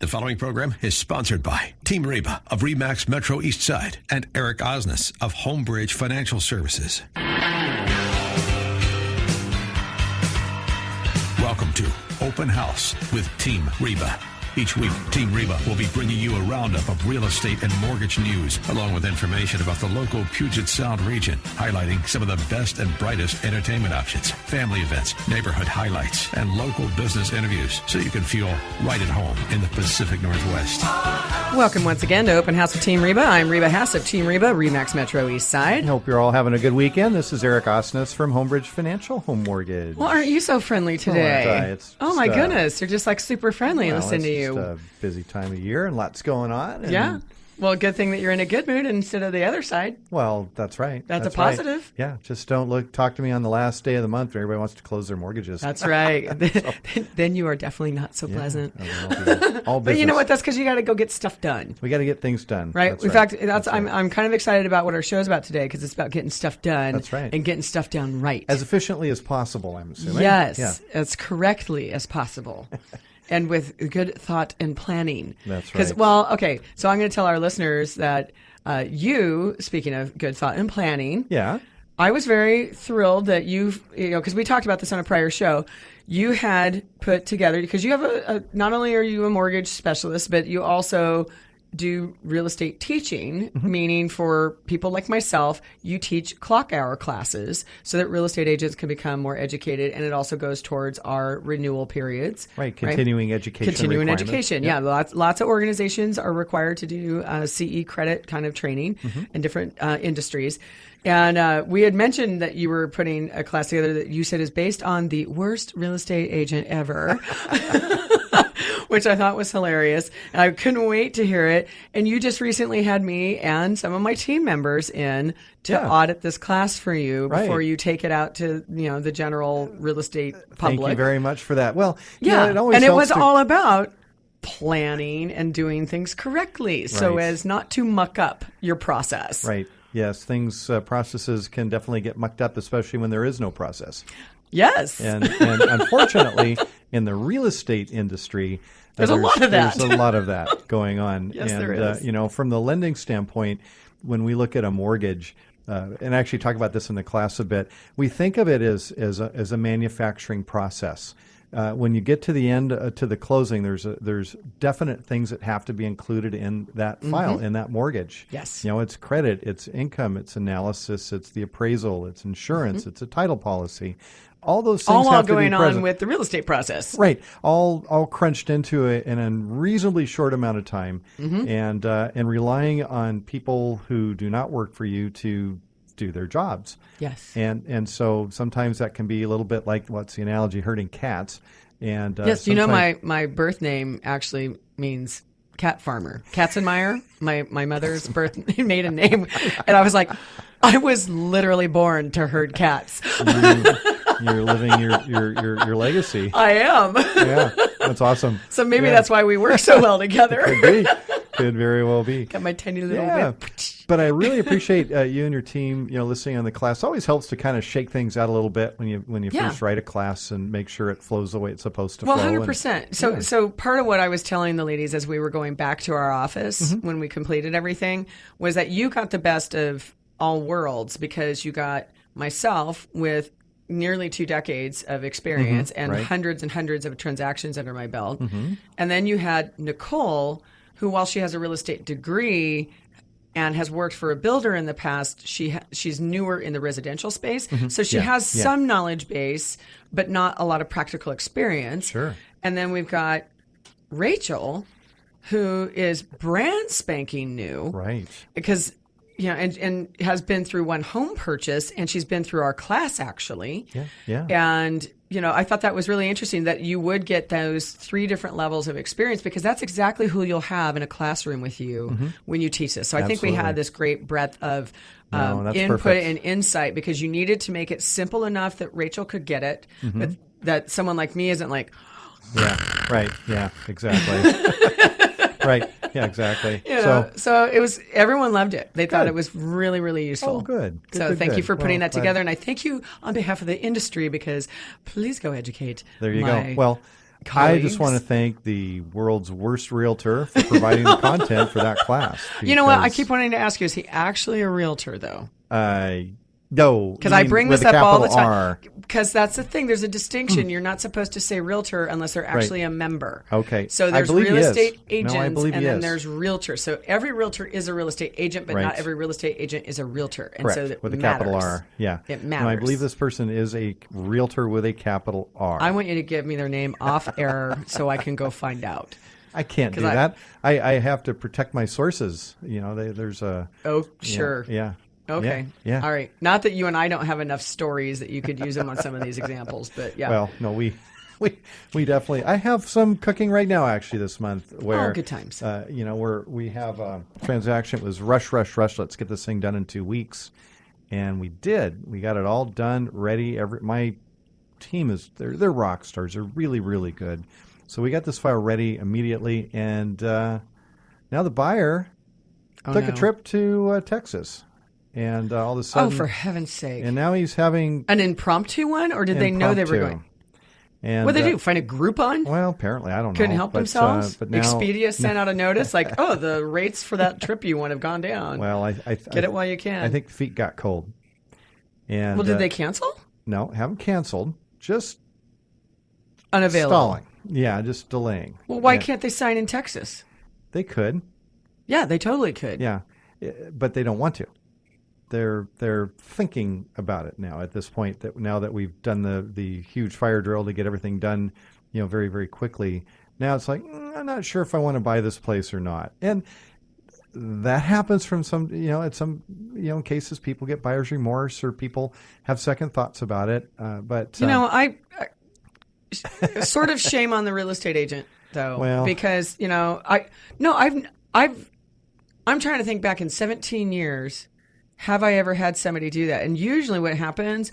The following program is sponsored by Team Reba of Remax Metro East Side and Eric Osnes of Homebridge Financial Services. Welcome to Open House with Team Reba. Each week, Team Reba will be bringing you a roundup of real estate and mortgage news, along with information about the local Puget Sound region, highlighting some of the best and brightest entertainment options, family events, neighborhood highlights, and local business interviews, so you can feel right at home in the Pacific Northwest. Welcome once again to Open House with Team Reba. I'm Reba Hess of Team Reba, Remax Metro East Side. Hope you're all having a good weekend. This is Eric Osnes from Homebridge Financial Home Mortgage. Well, aren't you so friendly today? Oh my goodness, you're just like super friendly. Listen to you. It's a busy time of year and lots going on. And yeah. Well, good thing that you're in a good mood instead of the other side. Well, that's right. That's a positive. Right. Yeah. Just don't talk to me on the last day of the month when everybody wants to close their mortgages. That's right. Then you are definitely not so pleasant. All business. But you know what? That's because you got to go get stuff done. We got to get things done. Right. In fact, I'm kind of excited about what our show's about today because it's about getting stuff done. That's right. And getting stuff done right. As efficiently as possible, I'm assuming. Yes. As correctly as possible. And with good thought and planning. That's right. So I'm going to tell our listeners that speaking of good thought and planning, I was very thrilled that because we talked about this on a prior show, you had put together, because you have not only are you a mortgage specialist, but you also do real estate teaching, meaning for people like myself, you teach clock hour classes so that real estate agents can become more educated, and it also goes towards our renewal periods. Right, continuing education. Continuing education, yeah. Lots of organizations are required to do CE credit kind of training in different industries. And we had mentioned that you were putting a class together that you said is based on the worst real estate agent ever. Which I thought was hilarious. And I couldn't wait to hear it. And you just recently had me and some of my team members in to audit this class for you before you take it out to the general real estate public. Thank you very much for that. Well, it was all about planning and doing things correctly so as not to muck up your process. Right. Yes, processes can definitely get mucked up, especially when there is no process. Yes. And unfortunately, in the real estate industry, there's a lot of that. There's a lot of that going on. Yes, and, there is. From the lending standpoint, when we look at a mortgage, and actually talk about this in the class a bit, we think of it as a manufacturing process. When you get to the end, to the closing, there's definite things that have to be included in that file, in that mortgage. Yes. It's credit, it's income, it's analysis, it's the appraisal, it's insurance, it's a title policy. All those things have to be present. All going on with the real estate process. Right. All crunched into in a reasonably short amount of time, and relying on people who do not work for you to do their jobs. Yes. And so sometimes that can be a little bit like, what's the analogy, herding cats. And yes, my birth name actually means cat farmer. Katzenmeyer, my mother's maiden name. And I was like, I was literally born to herd cats. You're living your legacy. I am. Yeah, that's awesome. So maybe that's why we work so well together. Could be. Could very well be. Got my tiny little whip. But I really appreciate you and your team, listening on the class. It always helps to kind of shake things out a little bit when you first write a class and make sure it flows the way it's supposed to flow. 100%. So part of what I was telling the ladies as we were going back to our office when we completed everything was that you got the best of all worlds, because you got myself with nearly 2 decades of experience and hundreds and hundreds of transactions under my belt. And then you had Nicole, who, while she has a real estate degree and has worked for a builder in the past, she's newer in the residential space. So she has some knowledge base, but not a lot of practical experience. Sure. And then we've got Rachel, who is brand spanking new. Right. Because and has been through one home purchase, and she's been through our class, actually. Yeah. And, I thought that was really interesting that you would get those 3 different levels of experience, because that's exactly who you'll have in a classroom with you when you teach this. So I think we had this great breadth of input and insight, because you needed to make it simple enough that Rachel could get it, but that someone like me isn't like... Yeah, right. Yeah, exactly. Right. Yeah, exactly. So it was, everyone loved it. They thought it was really, really useful. Oh, good. So thank you for putting that together. And I thank you on behalf of the industry, because please go educate. There you go. Well, I just want to thank the world's worst realtor for providing the content for that class. You know what? I keep wanting to ask you, is he actually a realtor, though? No. Because I bring this up all the time. R. Because that's the thing. There's a distinction. You're not supposed to say realtor unless they're actually a member. Okay. So there's real estate agents, and then there's realtors. So every realtor is a real estate agent, but not every real estate agent is a realtor. And Correct. so that with a matters. capital R. Yeah. It matters. And I believe this person is a realtor with a capital R. I want you to give me their name off air so I can go find out. I can't do that. I have to protect my sources. You know, there's a... Oh, sure. Yeah. Okay. Yeah. All right. Not that you and I don't have enough stories that you could use them on some of these examples, but yeah. Well, no, we definitely. I have some cooking right now, actually, this month. Where good times. You know, we have a transaction. It was rush. Let's get this thing done in 2 weeks, and we did. We got it all done, ready. My team they're rock stars. They're really, really good. So we got this file ready immediately, and now the buyer took a trip to Texas. And all of a sudden... Oh, for heaven's sake. And now he's having... An impromptu one? Or did they know they were going? And, what did they do? Find a Groupon? Well, apparently. I don't know. Couldn't help themselves? But now, Expedia sent out a notice like, oh, the rates for that trip you want have gone down. Well, Get it while you can. I think the feet got cold. And well, did they cancel? No, haven't canceled. Just... Unavailable. Stalling. Yeah, just delaying. Well, why can't they sign in Texas? They could. Yeah, they totally could. Yeah, but they don't want to. They're thinking about it now at this point, that now that we've done the huge fire drill to get everything done, you know, very, very quickly. Now it's like, I'm not sure if I want to buy this place or not. And that happens from some, you know, at some, you know, cases people get buyer's remorse or people have second thoughts about it. But you know, I sort of shame on the real estate agent though, because, you know, I'm trying to think back in 17 years. Have I ever had somebody do that? And usually what happens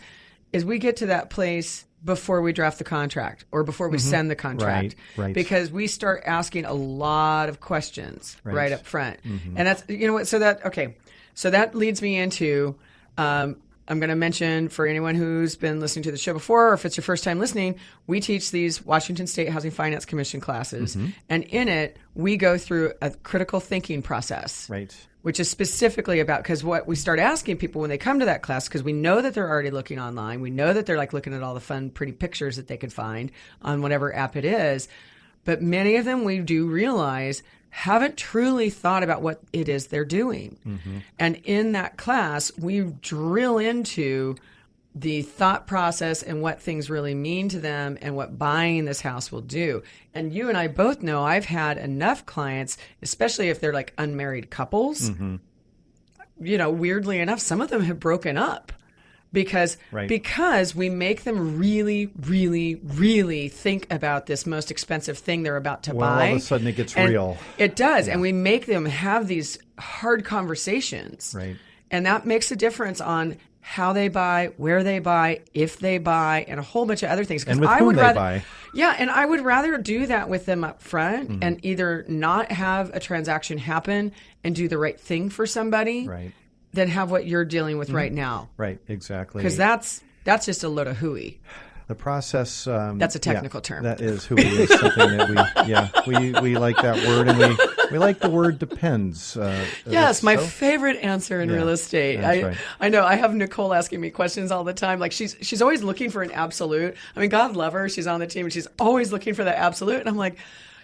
is we get to that place before we draft the contract or before we send the contract. Right. Because we start asking a lot of questions right up front. And that's, you know what, so that leads me into, I'm going to mention for anyone who's been listening to the show before, or if it's your first time listening, we teach these Washington State Housing Finance Commission classes. And in it, we go through a critical thinking process. Right. Which is specifically about, because what we start asking people when they come to that class, because we know that they're already looking online, we know that they're like looking at all the fun, pretty pictures that they can find on whatever app it is. But many of them, we do realize, haven't truly thought about what it is they're doing. And in that class, we drill into the thought process and what things really mean to them and what buying this house will do. And you and I both know I've had enough clients, especially if they're like unmarried couples, you know, weirdly enough, some of them have broken up because we make them really, really, really think about this most expensive thing they're about to buy. All of a sudden it gets real. It does. Yeah. And we make them have these hard conversations. Right. And that makes a difference on how they buy, where they buy, if they buy, and a whole bunch of other things. And with whom they buy. Yeah, and I would rather do that with them up front and either not have a transaction happen and do the right thing for somebody than have what you're dealing with right now. Right, exactly. Because that's just a load of hooey. The process... that's a technical term. That is hooey. Is something that we like that word, and we like the word depends. Yes, my favorite answer in real estate. Right. I know. I have Nicole asking me questions all the time. Like she's always looking for an absolute. I mean, God love her. She's on the team and she's always looking for that absolute. And I'm like,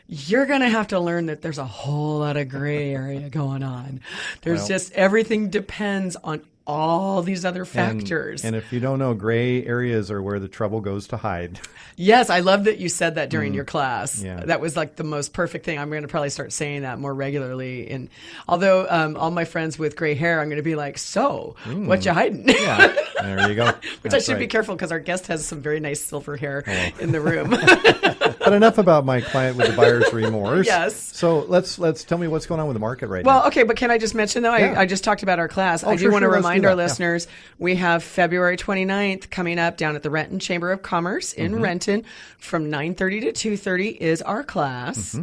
you're going to have to learn that there's a whole lot of gray area going on. There's just everything depends on all these other factors. And if you don't know, gray areas are where the trouble goes to hide. Yes, I love that you said that during your class. Yeah. That was like the most perfect thing. I'm going to probably start saying that more regularly. And although all my friends with gray hair, I'm going to be like, so what you hiding? Yeah, there you go. Which I should be careful because our guest has some very nice silver hair in the room. But enough about my client with the buyer's remorse. Yes. So let's tell me what's going on with the market right now. now. Well, okay, but can I just mention though? I just talked about our class. I do want to remind our listeners we have February 29th coming up down at the Renton Chamber of Commerce in Renton from 9:30 to 2:30 is our class.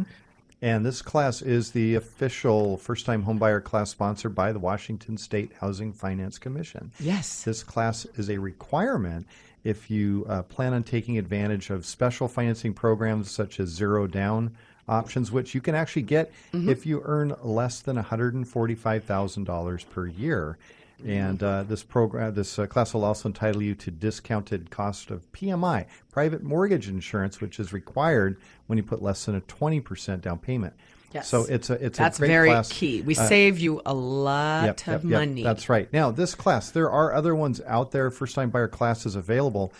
And this class is the official first-time homebuyer class sponsored by the Washington State Housing Finance Commission. Yes. This class is a requirement, if you plan on taking advantage of special financing programs such as zero down options, which you can actually get if you earn less than $145,000 per year. And this class will also entitle you to discounted cost of PMI, private mortgage insurance, which is required when you put less than a 20% down payment. Yes. So it's a great class. That's very key. We save you a lot of money. That's right. Now, this class, there are other ones out there, first-time buyer classes available.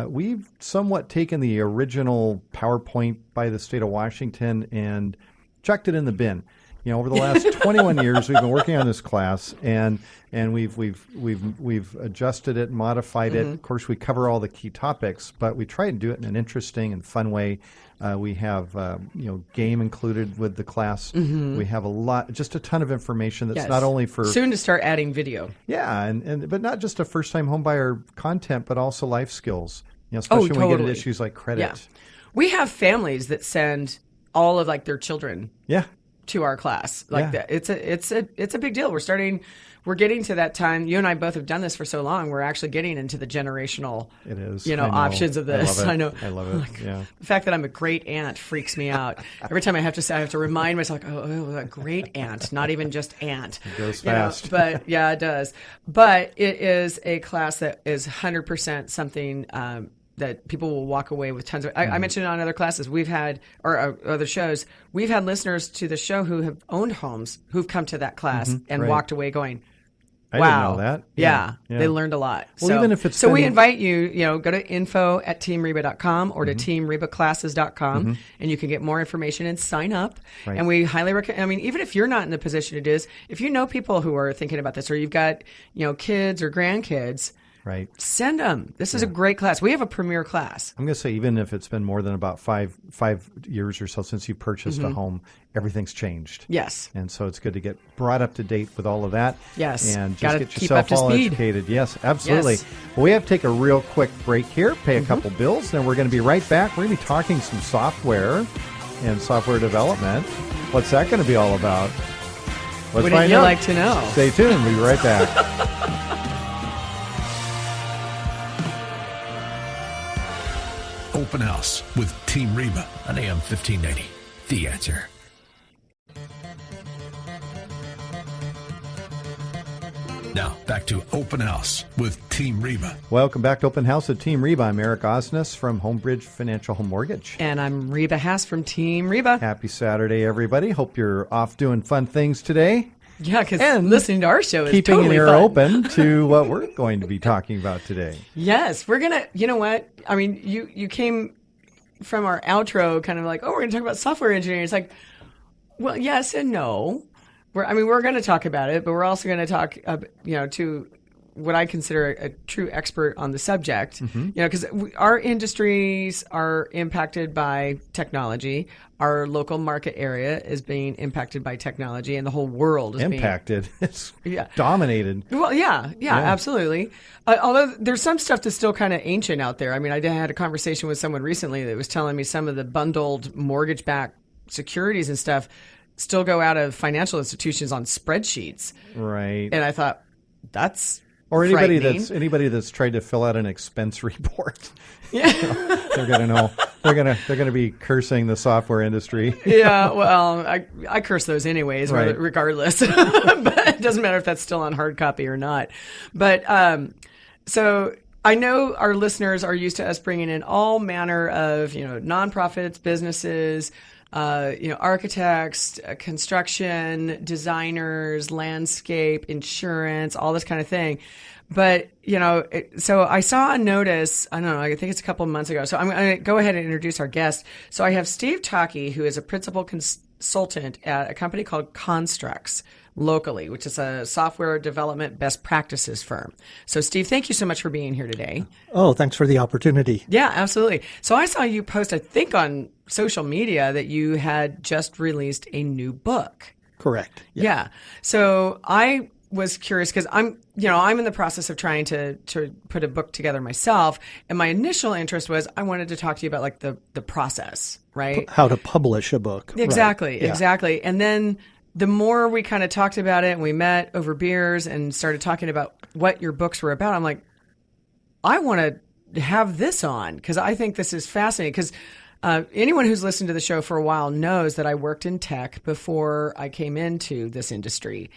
We've somewhat taken the original PowerPoint by the state of Washington and chucked it in the bin. You know, over the last 21 years, we've been working on this class, and we've adjusted it, modified it. Of course, we cover all the key topics, but we try and do it in an interesting and fun way. We have game included with the class. We have just a ton of information that's not only for soon to start adding video. Yeah, but not just a first-time homebuyer content, but also life skills. You know, especially when we get into issues like credit. Yeah. We have families that send all of their children. Yeah. To our class that. It's a big deal. We're getting to that time. You and I both have done this for so long. We're actually getting into the generational options of this. I know. I love it. Yeah. The fact that I'm a great aunt freaks me out. Every time I have to remind myself, a great aunt, not even just aunt. It goes fast. But yeah, it does. But it is a class that is 100% something that people will walk away with tons of. I mentioned it on other classes we've had, or other shows, we've had listeners to the show who have owned homes who've come to that class and walked away going, wow. I didn't know that. Yeah. They learned a lot. Well, even if it's we invite you, go to info@teamreba.com or to teamrebaclasses.com and you can get more information and sign up. Right. And we highly recommend, even if you're not in the position it is, if you know people who are thinking about this or you've got, kids or grandkids, right. Send them. This is a great class. We have a premier class. I'm going to say even if it's been more than about five years or so since you purchased a home, everything's changed. Yes. And so it's good to get brought up to date with all of that. Yes. And just Gotta get keep yourself up to all speed. educated. Yes, absolutely. Yes. Well, we have to take a real quick break here, pay a couple bills, then we're going to be right back. We're going to be talking some software and software development. What's that going to be all about? Wouldn't you like to know? Stay tuned. We'll be right back. Open House with Team Reba on AM 1580. The Answer. Now, back to Open House with Team Reba. Welcome back to Open House with Team Reba. I'm Eric Osnes from Homebridge Financial Home Mortgage. And I'm Reba Haas from Team Reba. Happy Saturday, everybody. Hope you're off doing fun things today. Yeah, because listening to our show is keeping totally an ear fun. open to what we're going to be talking about today. Yes, we're going to, you know what? You came from our outro kind of like, we're going to talk about software engineering. It's like, well, yes and no. We're going to talk about it, but we're also going to talk, to what I consider a true expert on the subject. Because our industries are impacted by technology. Our local market area is being impacted by technology, and the whole world is impacted. It's dominated. Well, yeah, absolutely. Although there's some stuff that's still kind of ancient out there. I had a conversation with someone recently that was telling me some of the bundled mortgage-backed securities and stuff still go out of financial institutions on spreadsheets. Right. And I thought, that's or anybody that's tried to fill out an expense report. Yeah. They're going to know. They're going to be cursing the software industry. Yeah, well, I curse those anyways, right. Regardless. But it doesn't matter if that's still on hard copy or not. But so I know our listeners are used to us bringing in all manner of, nonprofits, businesses, architects, construction, designers, landscape, insurance, all this kind of thing. But, so I saw a notice, I don't know, I think it's a couple of months ago. So I'm going to go ahead and introduce our guest. So I have Steve Tockey, who is a principal consultant at a company called Construx locally, which is a software development best practices firm. So Steve, thank you so much for being here today. Oh, thanks for the opportunity. Yeah, absolutely. So I saw you post, I think on social media, that you had just released a new book. Correct. Yeah. So I was curious because I'm in the process of trying to put a book together myself. And my initial interest was I wanted to talk to you about like the process, right? How to publish a book. Exactly. Right. Yeah. Exactly. And then the more we kind of talked about it and we met over beers and started talking about what your books were about, I'm like, I want to have this on because I think this is fascinating. Because anyone who's listened to the show for a while knows that I worked in tech before I came into this industry.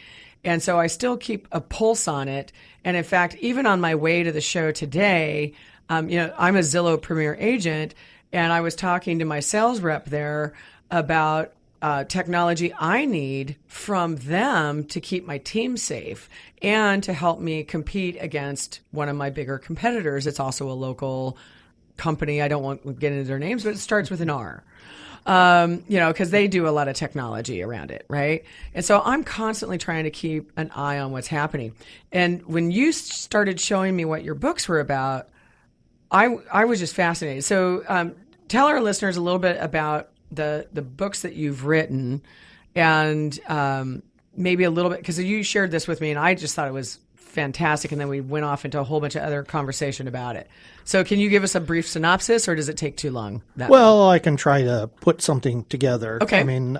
And so I still keep a pulse on it. And in fact, even on my way to the show today, I'm a Zillow Premier agent, and I was talking to my sales rep there about technology I need from them to keep my team safe and to help me compete against one of my bigger competitors. It's also a local company. I don't want to get into their names, but it starts with an R. Because they do a lot of technology around it, right? And so I'm constantly trying to keep an eye on what's happening. And when you started showing me what your books were about, I was just fascinated. So tell our listeners a little bit about the books that you've written and maybe a little bit, because you shared this with me and I just thought it was fantastic. And then we went off into a whole bunch of other conversation about it. So can you give us a brief synopsis or does it take too long? Well, I can try to put something together. Okay. I mean,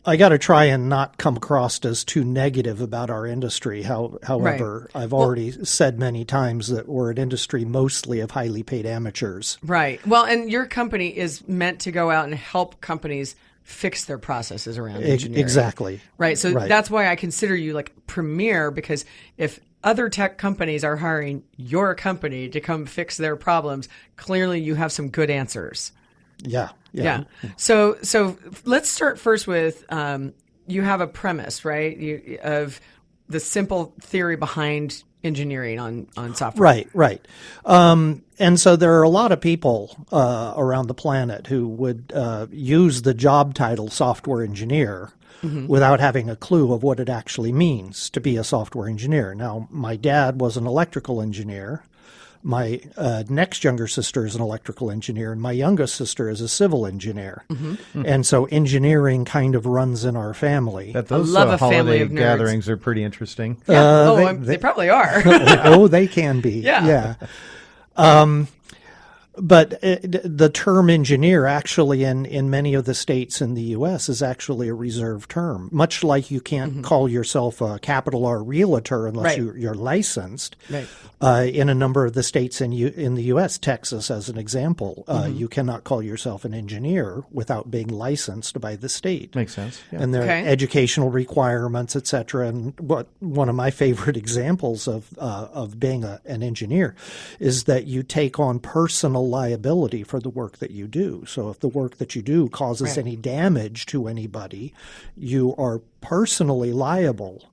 I got to try and not come across as too negative about our industry. However, right. I've already said many times that we're an industry mostly of highly paid amateurs. Right. Well, and your company is meant to go out and help companies fix their processes around engineering. Exactly. Right. So that's why I consider you like premier, because if other tech companies are hiring your company to come fix their problems, clearly you have some good answers. Yeah. So let's start first with you have a premise, right? Of the simple theory behind engineering on software. Right. And so there are a lot of people around the planet who would use the job title software engineer without having a clue of what it actually means to be a software engineer. Now, my dad was an electrical engineer. My next younger sister is an electrical engineer, and my youngest sister is a civil engineer. And so engineering kind of runs in our family. Those I love a family holiday of nerds. gatherings are pretty interesting. Yeah. They probably are. Oh, they can be. Yeah. But the term engineer actually in many of the states in the U.S. is actually a reserved term, much like you can't call yourself a capital R realtor unless you're licensed. Right. In a number of the states in the U.S., Texas as an example, you cannot call yourself an engineer without being licensed by the state. Makes sense. Yeah. And there are educational requirements, et cetera. And one of my favorite examples of being an engineer is that you take on personal liability for the work that you do. So if the work that you do causes any damage to anybody, you are personally liable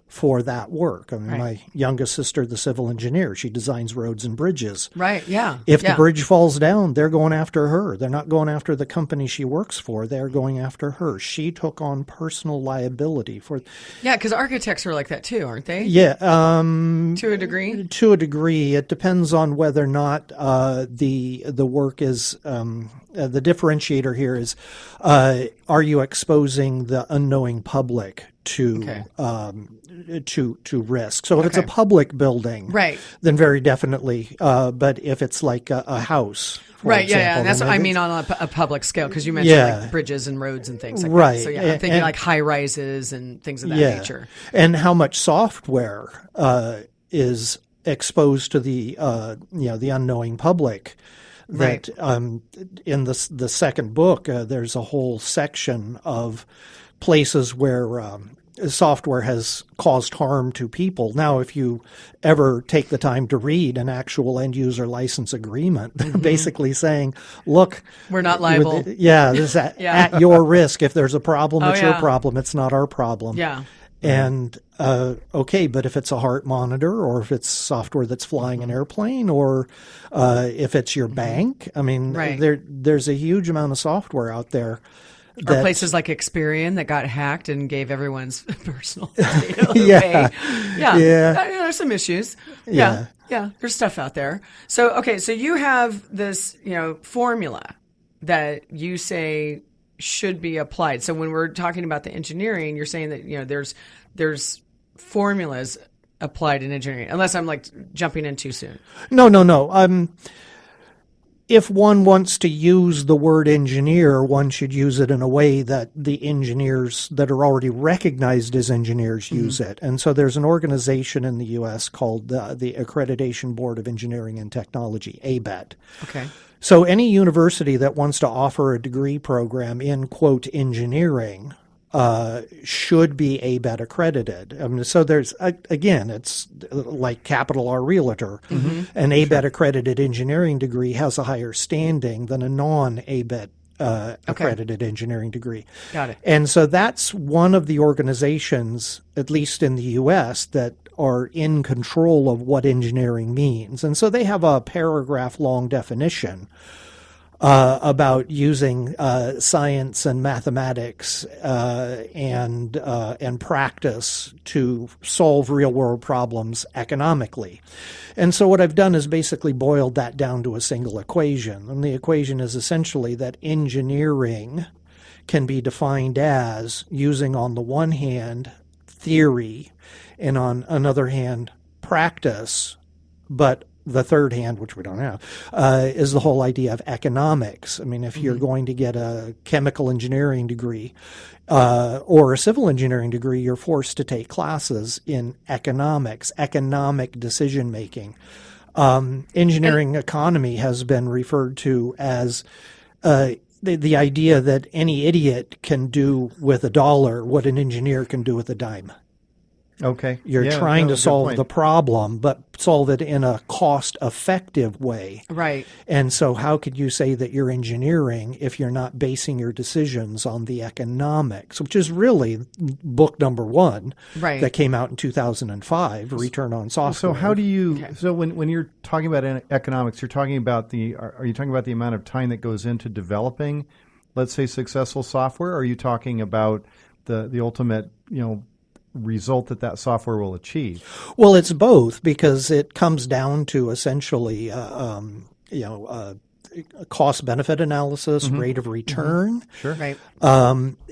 for that work. I mean, my youngest sister, the civil engineer, she designs roads and bridges. Right, yeah. If the bridge falls down, they're going after her. They're not going after the company she works for. They're going after her. She took on personal liability for... Yeah, because architects are like that too, aren't they? Yeah. To a degree? To a degree. It depends on whether or not the work is... the differentiator here is, are you exposing the unknowing public to risk? So if it's a public building, then very definitely. But if it's like a house, for example, and that's what I mean on a public scale, because you mentioned like bridges and roads and things like that. So I'm thinking like high rises and things of that nature. And how much software is exposed to the the unknowing public. That in the second book, there's a whole section of places where software has caused harm to people. Now, if you ever take the time to read an actual end-user license agreement, they're basically saying, look... We're not liable. This is at your risk. If there's a problem, it's your problem. It's not our problem. Yeah. And, but if it's a heart monitor or if it's software that's flying an airplane or if it's your bank, I mean, there's a huge amount of software out there. Or places like Experian that got hacked and gave everyone's personal data away. There's some issues. Yeah, there's stuff out there. So, so you have this, formula that you say should be applied. So when we're talking about the engineering, you're saying that there's formulas applied in engineering, unless I'm like jumping in too soon. No. if one wants to use the word engineer, one should use it in a way that the engineers that are already recognized as engineers use it. And so there's an organization in the U.S. called the Accreditation Board of Engineering and Technology, ABET. Okay. So any university that wants to offer a degree program in, quote, engineering should be ABET accredited. I mean, so there's, again, it's like Capital R Realtor. An ABET accredited engineering degree has a higher standing than a non-ABET accredited engineering degree. Got it. And so that's one of the organizations, at least in the U.S., that are in control of what engineering means. And so they have a paragraph-long definition about using science and mathematics and practice to solve real-world problems economically. And so what I've done is basically boiled that down to a single equation. And the equation is essentially that engineering can be defined as using, on the one hand, theory, and on another hand, practice, but the third hand, which we don't have, is the whole idea of economics. I mean, if you're going to get a chemical engineering degree or a civil engineering degree, you're forced to take classes in economics, economic decision-making. Engineering economy has been referred to as the idea that any idiot can do with $1 what an engineer can do with a dime. Okay. You're trying to solve the problem, but solve it in a cost-effective way. Right. And so how could you say that you're engineering if you're not basing your decisions on the economics, which is really book number 1 that came out in 2005, Return on Software. So how do you so when you're talking about economics, you're talking about are you talking about the amount of time that goes into developing, let's say, successful software? Or are you talking about the ultimate, result that software will achieve? Well, it's both, because it comes down to essentially, cost-benefit analysis, rate of return, Sure. Right.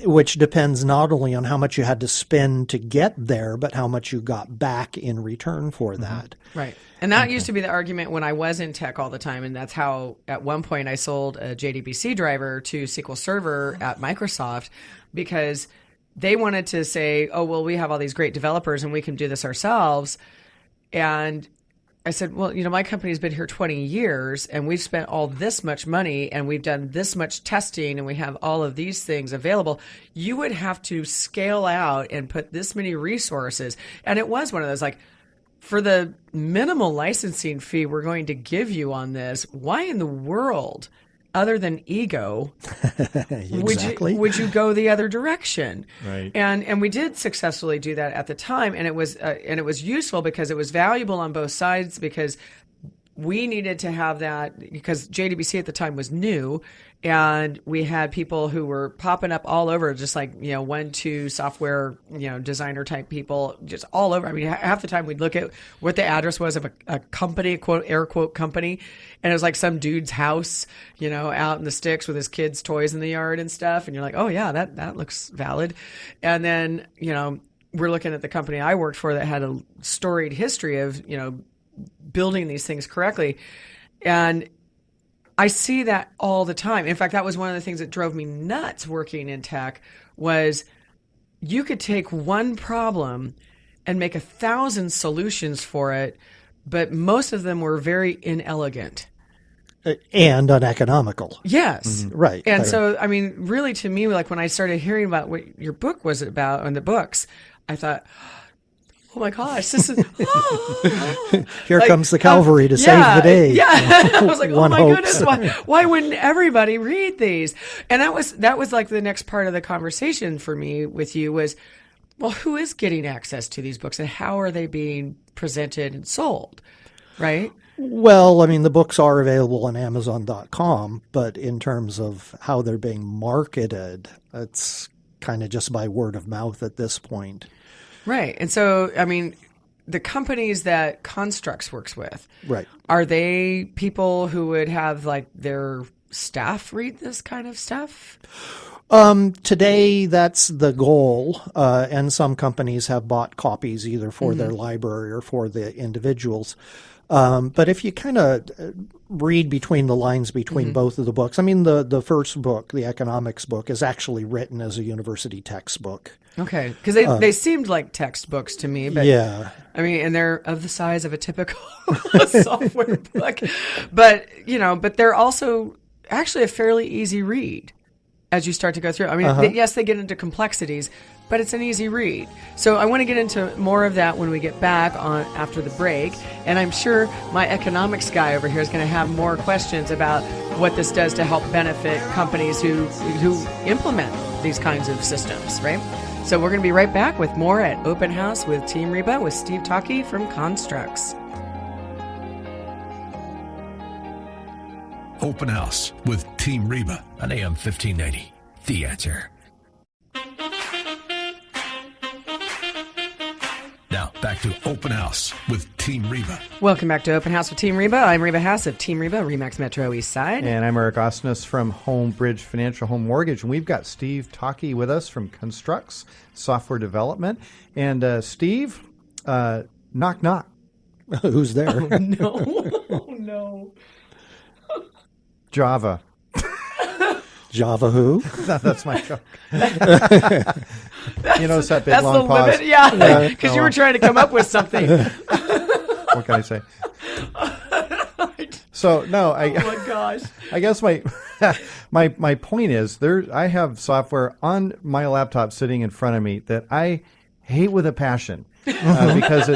Which depends not only on how much you had to spend to get there, but how much you got back in return for that. Right. And that used to be the argument when I was in tech all the time. And that's how, at one point, I sold a JDBC driver to SQL Server at Microsoft, because they wanted to say, oh, well, we have all these great developers and we can do this ourselves. And I said, well, my company's been here 20 years and we've spent all this much money and we've done this much testing and we have all of these things available. You would have to scale out and put this many resources. And it was one of those, like, for the minimal licensing fee we're going to give you on this, why in the world, other than ego, Exactly. would you go the other direction? Right. And we did successfully do that at the time, and it was useful because it was valuable on both sides, because we needed to have that, because JDBC at the time was new, and we had people who were popping up all over, just like 1-2 software designer type people, just all over. I mean, half the time we'd look at what the address was of a company, quote, air quote, company, and it was like some dude's house, out in the sticks with his kids' toys in the yard and stuff, and you're like, oh yeah, that looks valid. And then we're looking at the company I worked for that had a storied history of building these things correctly, and I see that all the time. In fact, that was one of the things that drove me nuts working in tech, was you could take one problem and make 1,000 solutions for it, but most of them were very inelegant. And uneconomical. Yes. Right. And so, I mean, really, to me, like, when I started hearing about what your book was about and the books, I thought, oh my gosh, this is here comes the cavalry to save the day. Yeah, I was like, oh my hopes. goodness, why wouldn't everybody read these? And that was like the next part of the conversation for me with you was, well, who is getting access to these books and how are they being presented and sold, right? Well, I mean, the books are available on Amazon.com, but in terms of how they're being marketed, it's kind of just by word of mouth at this point. Right. And so, I mean, the companies that Construx works with, right, are they people who would have like their staff read this kind of stuff? Today, that's the goal, and some companies have bought copies either for their library or for the individuals. But if you kind of read between the lines between both of the books, I mean, the first book, the economics book, is actually written as a university textbook. Okay, because they seemed like textbooks to me, but Yeah. I mean, and they're of the size of a typical software book, but they're also actually a fairly easy read as you start to go through. I mean, yes, they get into complexities, but it's an easy read. So I want to get into more of that when we get back on after the break, and I'm sure my economics guy over here is going to have more questions about what this does to help benefit companies who implement these kinds of systems, right? So we're going to be right back with more at Open House with Team Reba with Steve Tockey from Construx. Open House with Team Reba on AM 1590. The Answer. Now, back to Open House with Team Reba. Welcome back to Open House with Team Reba. I'm Reba Haas of Team Reba, Remax Metro East Side. And I'm Eric Osnes from Home Bridge Financial Home Mortgage. And we've got Steve Tockey with us from Construx Software Development. And Steve, knock, knock. Who's there? Oh, no. Oh, no. Java. Java who? That's my joke. You notice that big That's long the pause? limit. Yeah, because you were trying to come up with something. What can I say? So, no, Oh, my gosh. I guess my point is I have software on my laptop sitting in front of me that I hate with a passion because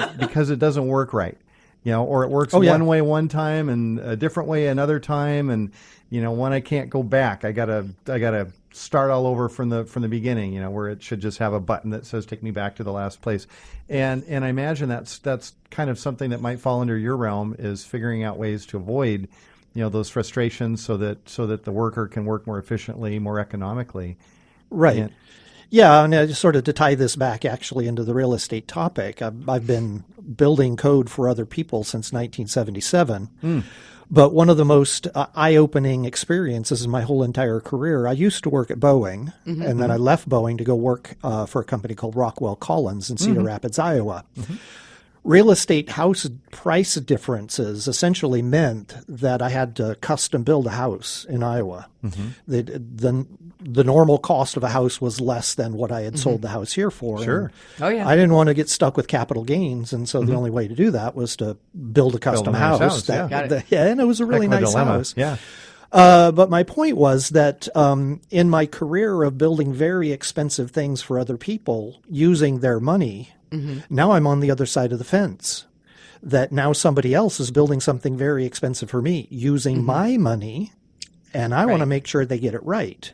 it doesn't work right, or it works one way one time and a different way another time, and when I can't go back, I gotta start all over from the beginning, where it should just have a button that says take me back to the last place, and I imagine that's kind of something that might fall under your realm, is figuring out ways to avoid those frustrations so that the worker can work more efficiently, more economically. Right. Yeah, and sort of to tie this back actually into the real estate topic, I've been building code for other people since 1977. But one of the most eye-opening experiences in my whole entire career, I used to work at Boeing, and then I left Boeing to go work for a company called Rockwell Collins in Cedar Rapids, Iowa. Real estate house price differences essentially meant that I had to custom build a house in Iowa. The normal cost of a house was less than what I had sold the house here for. Sure. And Oh, yeah. I didn't want to get stuck with capital gains, and so the only way to do that was to build a custom nice house, that, Got it. and it was a really Heck of a nice dilemma. house. Yeah. But my point was that in my career of building very expensive things for other people using their money, now I'm on the other side of the fence. That now somebody else is building something very expensive for me using my money, and I want to make sure they get it right.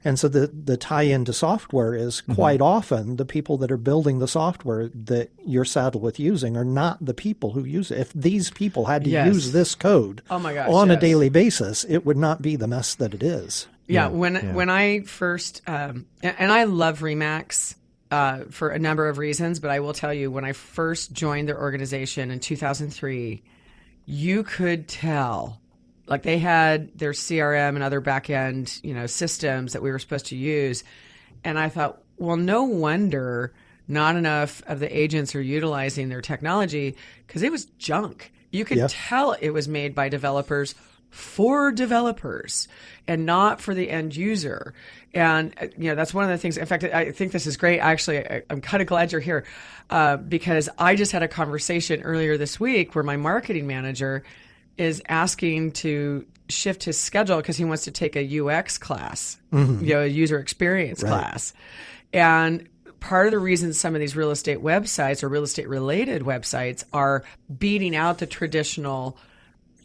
And so the tie-in to software is quite often the people that are building the software that you're saddled with using are not the people who use it. If these people had to use this code on a daily basis, it would not be the mess that it is. Yeah, when I first, and I love Remax for a number of reasons, but I will tell you, when I first joined their organization in 2003, you could tell. Like, they had their CRM and other back-end, systems that we were supposed to use. And I thought, well, no wonder not enough of the agents are utilizing their technology, because it was junk. You could tell it was made by developers for developers and not for the end user. And, that's one of the things. In fact, I think this is great. Actually, I'm kind of glad you're here because I just had a conversation earlier this week where my marketing manager is asking to shift his schedule because he wants to take a UX class, a user experience class. And part of the reason some of these real estate websites or real estate related websites are beating out the traditional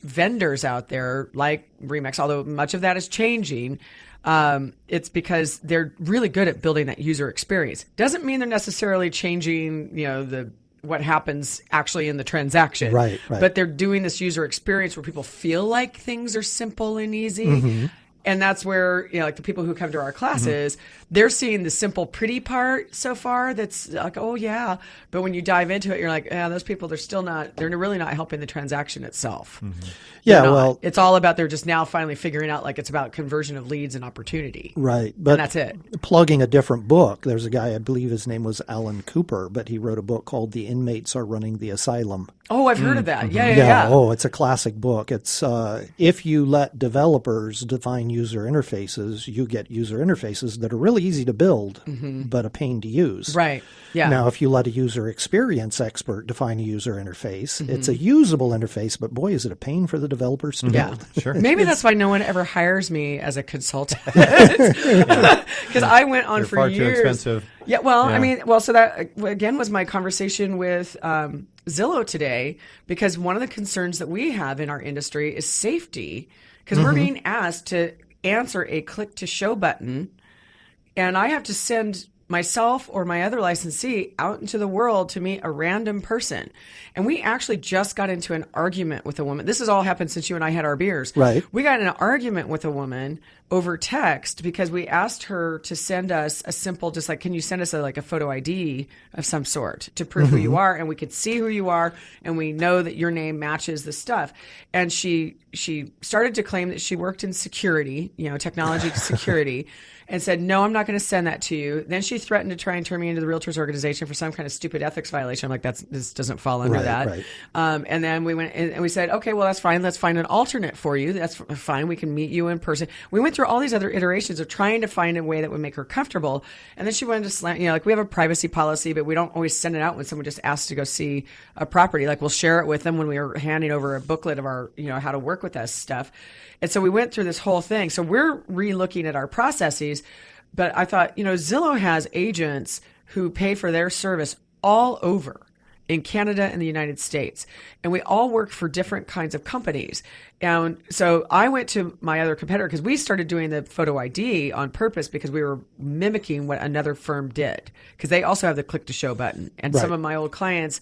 vendors out there like Remax, although much of that is changing, it's because they're really good at building that user experience. Doesn't mean they're necessarily changing, what happens actually in the transaction. Right. But they're doing this user experience where people feel like things are simple and easy. And that's where, like the people who come to our classes, they're seeing the simple, pretty part so far. That's like, oh yeah. But when you dive into it, you're like, yeah, those people, they're really not helping the transaction itself. Yeah, well, it's all about, they're just now finally figuring out like it's about conversion of leads and opportunity. Right. But and that's it. Plugging a different book, there's a guy, I believe his name was Alan Cooper, but he wrote a book called The Inmates Are Running the Asylum. Oh, I've heard of that. Yeah. Oh, it's a classic book. It's if you let developers define user interfaces, you get user interfaces that are really easy to build, but a pain to use. Right. Yeah. Now, if you let a user experience expert define a user interface, it's a usable interface, but boy, is it a pain for the developers to build. Sure. Maybe that's why no one ever hires me as a consultant. Because I went on They're for far years. too expensive. Yeah, well, Yeah. I mean, so that, again, was my conversation with Zillow today, because one of the concerns that we have in our industry is safety, because we're being asked to answer a click-to-show button, and I have to send myself or my other licensee out into the world to meet a random person. And we actually just got into an argument with a woman. This has all happened since you and I had our beers. Right. We got in an argument with a woman over text because we asked her to send us a simple, just like, can you send us a photo ID of some sort to prove who you are? And we could see who you are, and we know that your name matches the stuff. And she started to claim that she worked in security, technology security, and said, no, I'm not going to send that to you. Then she threatened to try and turn me into the Realtors Organization for some kind of stupid ethics violation. I'm like, this doesn't fall under that. Right. And then we went and we said, okay, well, that's fine. Let's find an alternate for you. That's fine. We can meet you in person. We went through all these other iterations of trying to find a way that would make her comfortable. And then she wanted to slam, like we have a privacy policy, but we don't always send it out when someone just asks to go see a property. Like we'll share it with them when we are handing over a booklet of our, how to work with us stuff. And so we went through this whole thing. So we're re-looking at our processes. But I thought, Zillow has agents who pay for their service all over in Canada and the United States. And we all work for different kinds of companies. And so I went to my other competitor because we started doing the photo ID on purpose because we were mimicking what another firm did, because they also have the click to show button. And some of my old clients,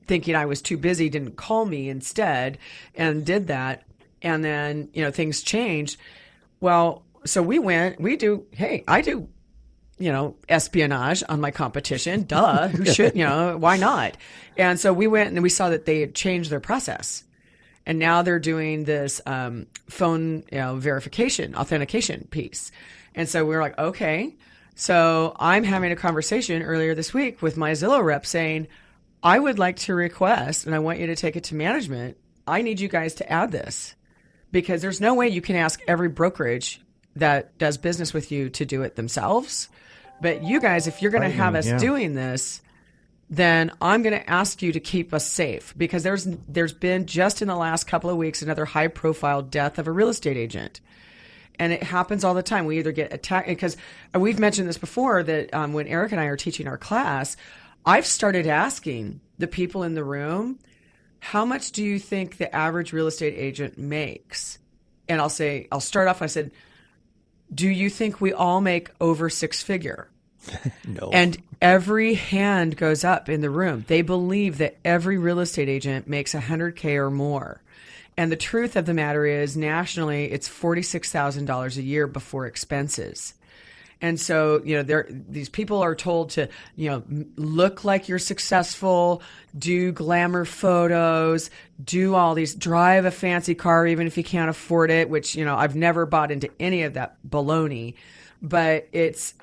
thinking I was too busy, didn't call me instead and did that. And then, things changed. Well, so I do, espionage on my competition. Duh. Who should, why not? And so we went and we saw that they had changed their process. And now they're doing this phone verification, authentication piece. And so we were like, okay. So I'm having a conversation earlier this week with my Zillow rep saying, I would like to request, and I want you to take it to management, I need you guys to add this. Because there's no way you can ask every brokerage that does business with you to do it themselves. But you guys, if you're going to have us doing this, then I'm going to ask you to keep us safe. Because there's been, just in the last couple of weeks, another high-profile death of a real estate agent. And it happens all the time. We either get attacked, because we've mentioned this before, that when Eric and I are teaching our class, I've started asking the people in the room, how much do you think the average real estate agent makes? And I'll start off, I said, do you think we all make over six figure? No. And every hand goes up in the room. They believe that every real estate agent makes $100K or more. And the truth of the matter is, nationally, it's $46,000 a year before expenses. And so, these people are told to, look like you're successful, do glamour photos, do all these, drive a fancy car even if you can't afford it, which, I've never bought into any of that baloney. But it's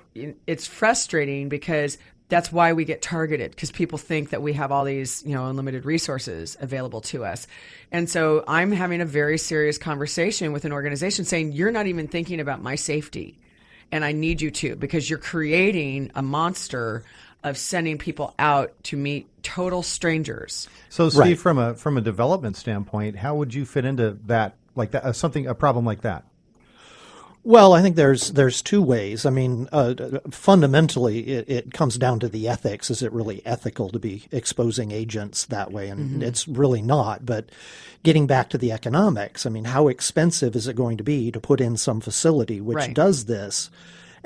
frustrating because that's why we get targeted, because people think that we have all these, unlimited resources available to us. And so I'm having a very serious conversation with an organization saying, you're not even thinking about my safety. And I need you to, because you're creating a monster of sending people out to meet total strangers. So, Steve, from a development standpoint, how would you fit into that, like that, a problem like that? Well, I think there's two ways. I mean, fundamentally, it comes down to the ethics. Is it really ethical to be exposing agents that way? And it's really not. But getting back to the economics, I mean, how expensive is it going to be to put in some facility which does this?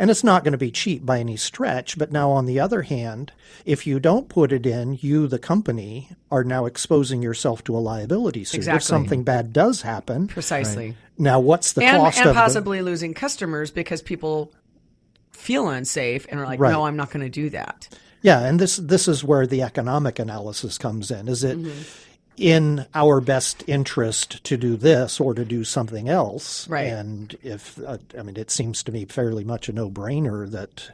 And it's not going to be cheap by any stretch. But now, on the other hand, if you don't put it in, you, the company, are now exposing yourself to a liability suit. Exactly. If something bad does happen. Precisely. Right. Now, what's the cost and of possibly losing customers because people feel unsafe and are like, Right. no, I'm not going to do that. Yeah, and this is where the economic analysis comes in. Is it in our best interest to do this or to do something else? Right. And if it seems to me fairly much a no-brainer that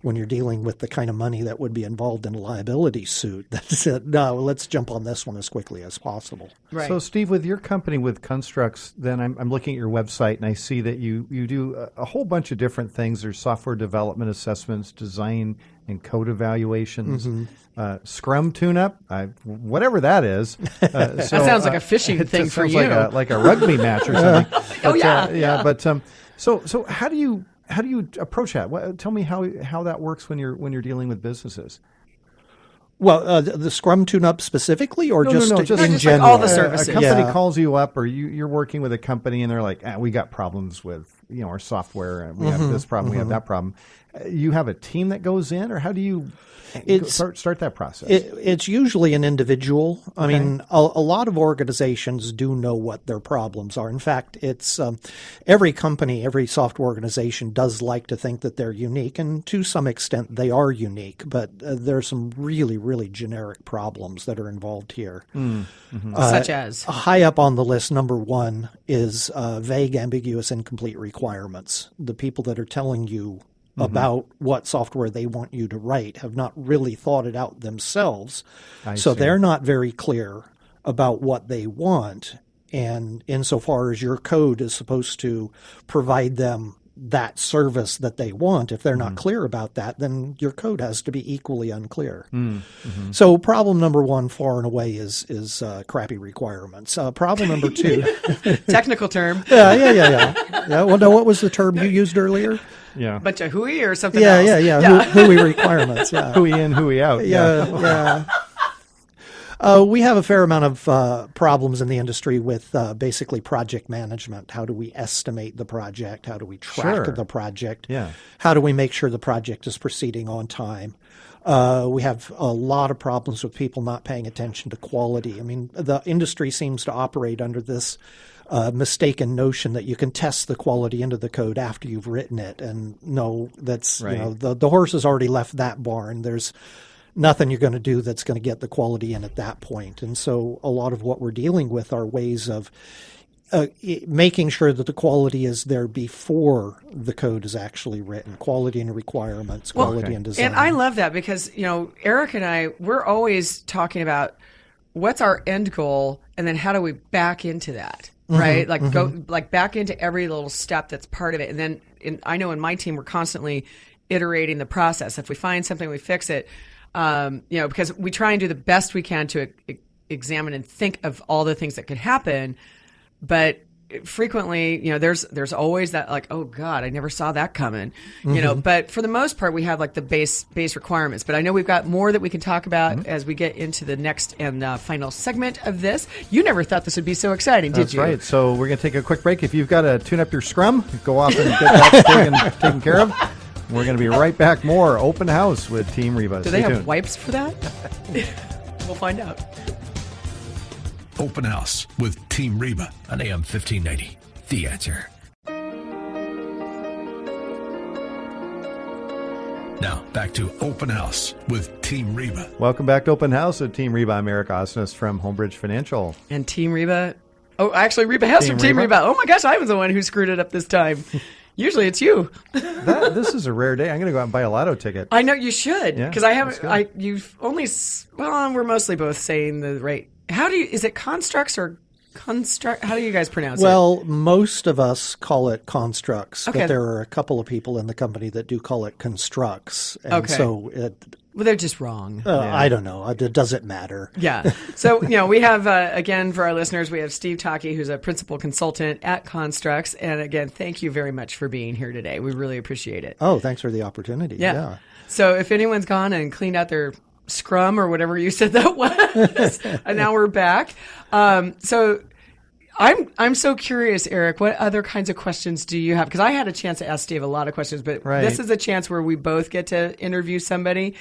when you're dealing with the kind of money that would be involved in a liability suit, that's it. No, let's jump on this one as quickly as possible. Right. So, Steve, with your company, with Construx, then I'm looking at your website and I see that you do a whole bunch of different things. There's software development assessments, design and code evaluations, Scrum tune-up, whatever that is. That sounds like a fishing thing for you. Like a rugby match or something. Oh, yeah. Yeah. But so how do you approach that? Tell me how that works when you're dealing with businesses. Well, the Scrum tune-up specifically, or No, just in just general? like all the services. A company Yeah. calls you up, or you're working with a company, and they're like, "We got problems with our software, and we have this problem, we have that problem." You have a team that goes in, or how do you start that process? It's usually an individual. I mean, a lot of organizations do know what their problems are. In fact, it's every company, every software organization does like to think that they're unique, and to some extent they are unique, but there's some really, really generic problems that are involved here. Such as? High up on the list, number one is vague, ambiguous, incomplete requirements. The people that are telling you about what software they want you to write have not really thought it out themselves. So they're not very clear about what they want. And insofar as your code is supposed to provide them that service that they want, if they're not clear about that, then your code has to be equally unclear. So problem number one, far and away, is crappy requirements. Problem number two. Technical term. Yeah. Well, no, what was the term you used earlier? Yeah. Bunch of hooey or something else. Yeah. Hooey requirements. Yeah. Hooey in, hooey out. Yeah. We have a fair amount of problems in the industry with basically project management. How do we estimate the project? How do we track the project? Yeah. How do we make sure the project is proceeding on time? We have a lot of problems with people not paying attention to quality. I mean, the industry seems to operate under this mistaken notion that you can test the quality into the code after you've written it. And no, that's, the horse has already left that barn. There's nothing you're going to do that's going to get the quality in at that point. And so a lot of what we're dealing with are ways of making sure that the quality is there before the code is actually written. Quality and requirements, quality and design. And I love that because, Eric and I, we're always talking about what's our end goal and then how do we back into that, right? Go back into every little step that's part of it. And then I know in my team, we're constantly iterating the process. If we find something, we fix it. Because we try and do the best we can to examine and think of all the things that could happen. But frequently, there's always that like, oh God, I never saw that coming, but for the most part, we have like the base requirements. But I know we've got more that we can talk about as we get into the next and final segment of this. You never thought this would be so exciting, did you? That's right. So we're going to take a quick break. If you've got to tune up your Scrum, go off and get that taken care of. We're going to be right back. More Open House with Team Reba. Do they have wipes for that? We'll find out. Open House with Team Reba on AM 1590. The Answer. Now, back to Open House with Team Reba. Welcome back to Open House with Team Reba. I'm Eric Osnes from Homebridge Financial. And Team Reba. Oh, actually, Reba Hess from Team Reba. Oh my gosh, I was the one who screwed it up this time. Usually it's you. This is a rare day. I'm going to go out and buy a lotto ticket. I know you should because I haven't. We're mostly both saying the right. Is it Construx or Construct? How do you guys pronounce it? Well, most of us call it Construx, Okay. but there are a couple of people in the company that do call it Construx. And Okay. so Well, they're just wrong. I don't know. Does it matter? Yeah. So, we have, again, for our listeners, we have Steve Tockey, who's a principal consultant at Construx. And again, thank you very much for being here today. We really appreciate it. Oh, thanks for the opportunity. Yeah. So if anyone's gone and cleaned out their Scrum or whatever you said that was, and now we're back. So I'm so curious, Eric. What other kinds of questions do you have? Because I had a chance to ask Steve a lot of questions, but this is a chance where we both get to interview somebody,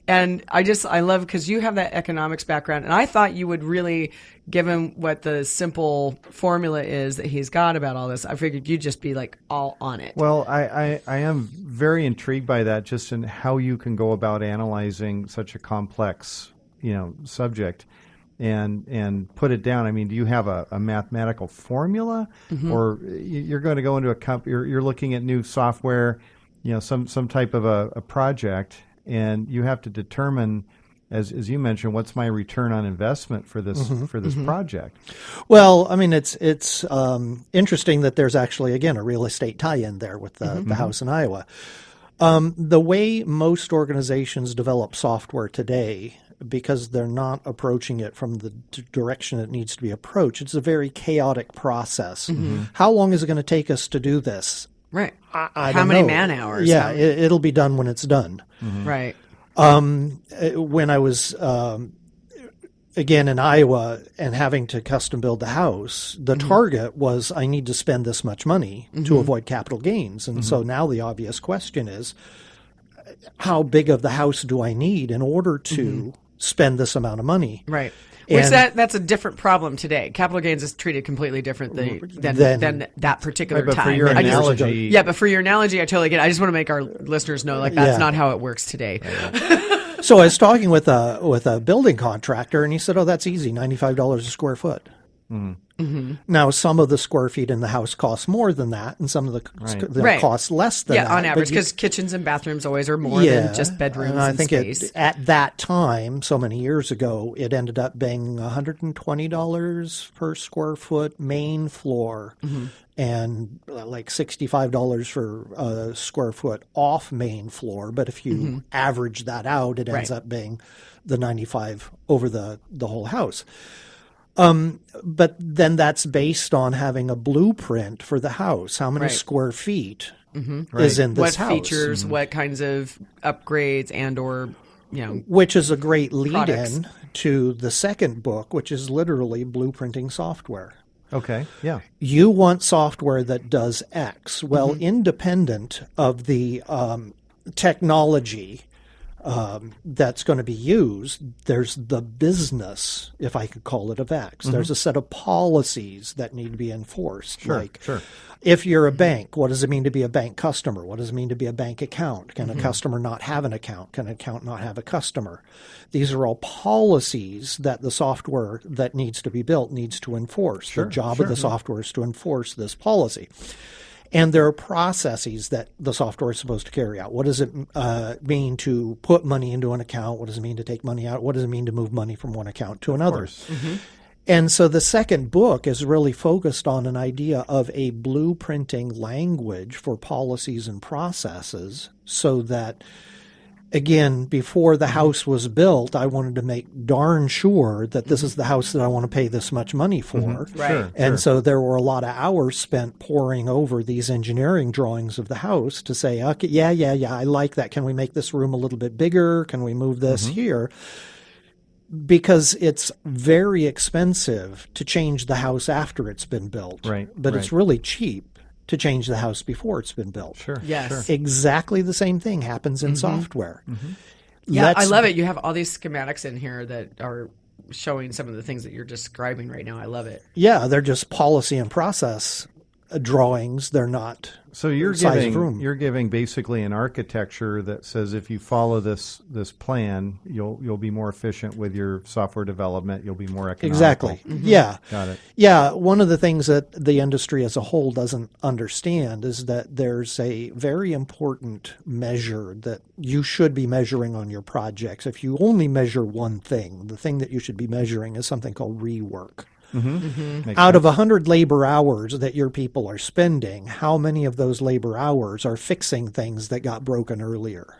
and I love because you have that economics background, and I thought you would really, given what the simple formula is that he's got about all this, I figured you'd just be like all on it. Well, I am very intrigued by that, just in how you can go about analyzing such a complex, subject. And put it down. I mean, do you have a mathematical formula, or you're going to go into you're looking at new software, some type of a project, and you have to determine, as you mentioned, what's my return on investment for this project? Well, I mean, it's interesting that there's actually, again, a real estate tie-in there with the house in Iowa. The way most organizations develop software today, because they're not approaching it from the direction it needs to be approached, it's a very chaotic process. How long is it going to take us to do this? Right. I How don't many know. man hours? Yeah, it'll be done when it's done. Right. When I was again in Iowa and having to custom build the house, the target was I need to spend this much money to avoid capital gains. And so now the obvious question is, how big of the house do I need in order to spend this amount of money? Right. Which that's a different problem today. Capital gains is treated completely different than that particular But time. for your analogy, but for your analogy, I totally get it. I just want to make our listeners know, that's not how it works today. So I was talking with a building contractor, and he said, "Oh, that's easy, $95 a square foot." Now, some of the square feet in the house cost more than that, and some of the cost less than that. Yeah, on average, because kitchens and bathrooms always are more than just bedrooms and I think space. At that time, so many years ago, it ended up being $120 per square foot main floor, and like $65 for a square foot off main floor. But if you average that out, it ends up being the $95 over the whole house. But then that's based on having a blueprint for the house. How many square feet is in this house? What features, what kinds of upgrades and or, which is a great lead-in products. to the second book, which is literally blueprinting software. Okay, yeah. You want software that does X. Well, independent of the technology that's going to be used, there's the business, if I could call it, of X. There's a set of policies that need to be enforced. Sure. If you're a bank, what does it mean to be a bank customer? What does it mean to be a bank account? Can a customer not have an account? Can an account not have a customer? These are all policies that the software that needs to be built needs to enforce. The job of the software is to enforce this policy. And there are processes that the software is supposed to carry out. What does it mean to put money into an account? What does it mean to take money out? What does it mean to move money from one account to another? And so the second book is really focused on an idea of a blueprinting language for policies and processes, so that, again, before the house was built, I wanted to make darn sure that this is the house that I want to pay this much money for. And so there were a lot of hours spent poring over these engineering drawings of the house to say, okay, yeah, I like that. Can we make this room a little bit bigger? Can we move this here? Because it's very expensive to change the house after it's been built. But it's really cheap to change the house before it's been built. Exactly the same thing happens in software. Yeah, I love it. You have all these schematics in here that are showing some of the things that you're describing right now. I love it. Yeah, they're just policy and process drawings. They're not. So you're giving basically an architecture that says if you follow this plan, you'll be more efficient with your software development. You'll be more economical. Exactly. Yeah. Got it. Yeah. One of the things that the industry as a whole doesn't understand is that there's a very important measure that you should be measuring on your projects. If you only measure one thing, the thing that you should be measuring is something called rework. Out of 100 labor hours that your people are spending, how many of those labor hours are fixing things that got broken earlier?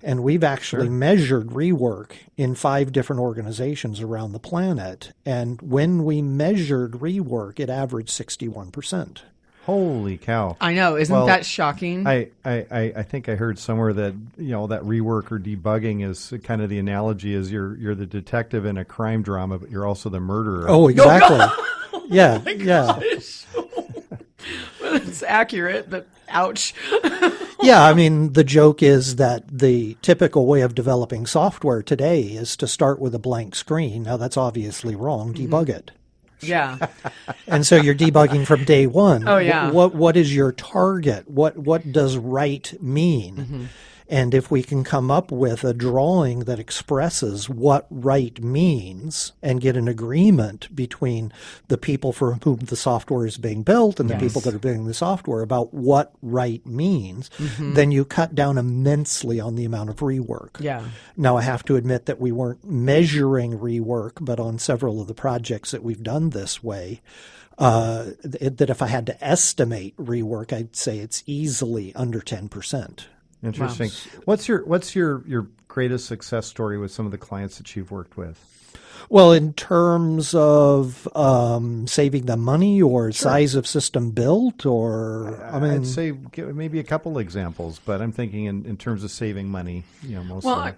And we've actually measured rework in 5 different organizations around the planet. And when we measured rework, it averaged 61%. Holy cow! I know, isn't that shocking? I think I heard somewhere that that rework or debugging is kind of the analogy is you're the detective in a crime drama, but you're also the murderer. Oh, exactly. Yeah, Oh my yeah. gosh. Well, it's accurate, but ouch. Yeah, I mean, the joke is that the typical way of developing software today is to start with a blank screen. Now, that's obviously wrong. Debug it. Yeah. And so you're debugging from day one. Oh, yeah. What is your target? What does right mean? And if we can come up with a drawing that expresses what right means and get an agreement between the people for whom the software is being built and the people that are building the software about what right means, then you cut down immensely on the amount of rework. Yeah. Now, I have to admit that we weren't measuring rework, but on several of the projects that we've done this way, that if I had to estimate rework, I'd say it's easily under 10%. Interesting. Wow. What's your greatest success story with some of the clients that you've worked with? Well, in terms of saving them money or size of system built, or I'd say maybe a couple examples, but I'm thinking in terms of saving money, mostly. Well,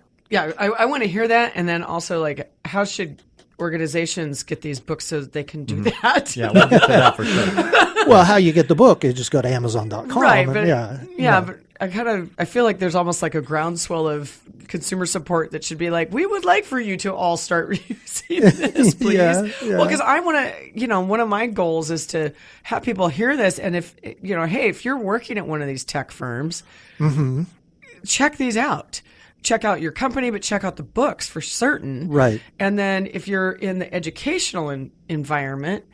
I want to hear that, and then also like how should organizations get these books so that they can do that? Yeah, we'll get to that for sure. well, how you get the book is just go to Amazon.com. Right, and, but but I feel like there's almost like a groundswell of consumer support that should be like, we would like for you to all start using this, please. Yeah. Well, because I want to, one of my goals is to have people hear this, and if hey, if you're working at one of these tech firms, check these out. Check out your company, but check out the books for certain. Right. And then if you're in the educational environment,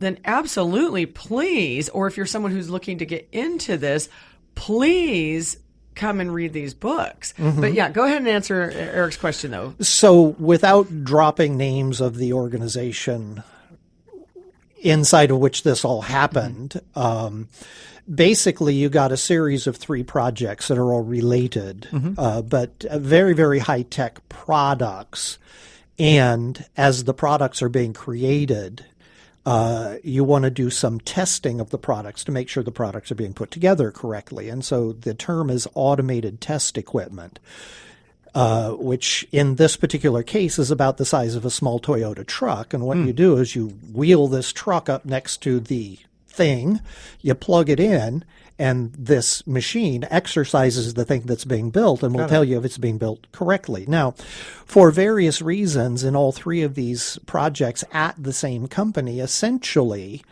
then absolutely, please, or if you're someone who's looking to get into this, please come and read these books. But yeah, go ahead and answer Eric's question, though. So without dropping names of the organization inside of which this all happened, basically you got a series of 3 projects that are all related, but very, very high-tech products. And as the products are being created, you want to do some testing of the products to make sure the products are being put together correctly. And so the term is automated test equipment, which in this particular case is about the size of a small Toyota truck. And what you do is you wheel this truck up next to the thing, you plug it in, and this machine exercises the thing that's being built and will tell you if it's being built correctly. Now, for various reasons, in all 3 of these projects at the same company, essentially,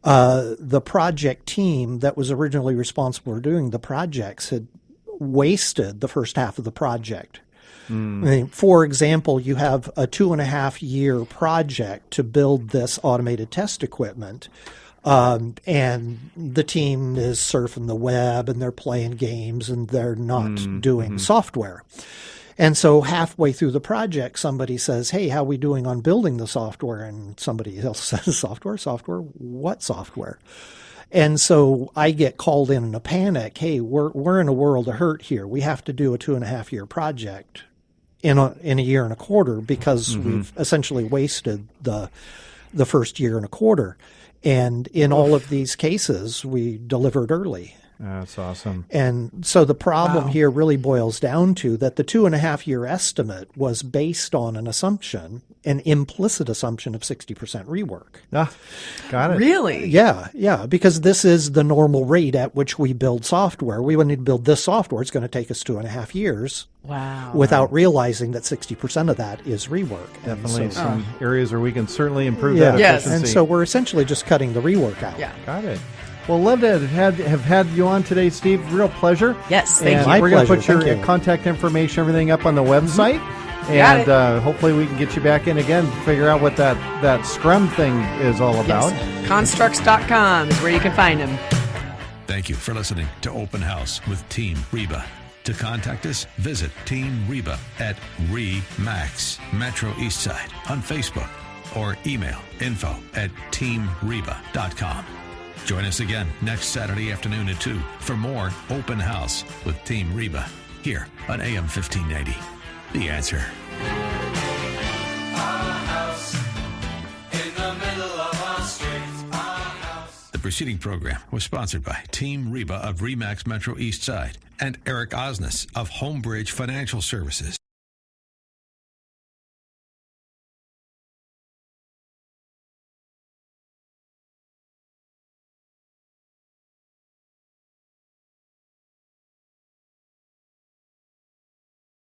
the project team that was originally responsible for doing the projects had wasted the first half of the project. I mean, for example, you have a 2.5-year project to build this automated test equipment. And the team is surfing the web and they're playing games and they're not doing software. And so halfway through the project, somebody says, hey, how are we doing on building the software? And somebody else says, software? What software? And so I get called in a panic. Hey, we're in a world of hurt here. We have to do a 2.5-year project in a year and a quarter because we've essentially wasted the first year and a quarter. And in all of these cases, we delivered early. That's awesome. And so the problem here really boils down to that the 2.5-year estimate was based on an implicit assumption of 60% rework. Got it. Really? Yeah, because this is the normal rate at which we build software. We would need to build this software. It's going to take us 2.5 years. Wow. Without realizing that 60% of that is rework. Definitely some areas where we can certainly improve that efficiency. And so we're essentially just cutting the rework out. Yeah. Got it. Well, love to have had you on today, Steve. Real pleasure. Yes, thank you. We're going to put Thank your you. contact information, everything up on the website. And hopefully we can get you back in again, figure out what that Scrum thing is all about. Yes. Construx.com is where you can find them. Thank you for listening to Open House with Team Reba. To contact us, visit Team Reba at RE/MAX Metro Eastside on Facebook or email info@teamreba.com. Join us again next Saturday afternoon at 2 for more Open House with Team Reba here on AM 1590. The Answer. The preceding program was sponsored by Team Reba of RE/MAX Metro Eastside and Eric Osnes of Homebridge Financial Services.